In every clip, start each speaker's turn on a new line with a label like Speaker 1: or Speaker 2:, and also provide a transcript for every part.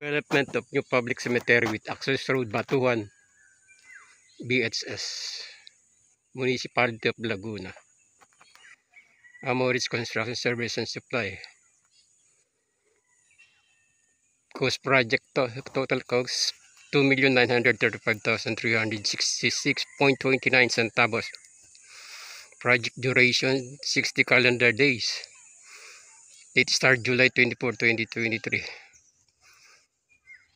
Speaker 1: Development of new public cemetery with access road Batuhan, BHS, Municipality of Laguna. Amoris Construction Service and Supply. Cost project total cost 2,935,366.29 centavos. Project duration 60 calendar days. Date start July 24, 2023.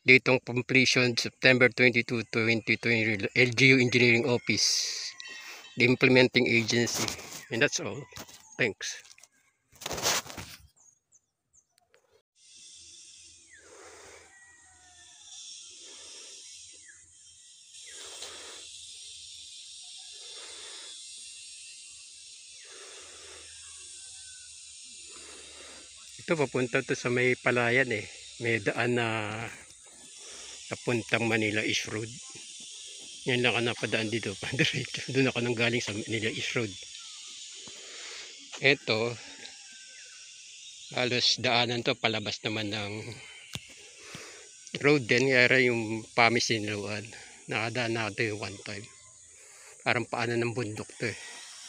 Speaker 1: Date of completion September 22, 2020. LGU Engineering Office, the implementing agency. And that's all. Thanks. Ito papunta to sa may palayan eh. May daan na papuntang Manila East Road. Yan lang ako napadaan dito. Doon ako nang galing sa Manila East Road. Ito, halos daanan to palabas naman ng road din. Kaya yung pamisinluan. Nakadaan na ito yung one time. Parang paanan ng bundok to eh.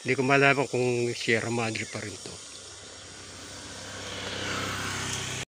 Speaker 1: Hindi ko malaman kung Sierra Madre pa rin to.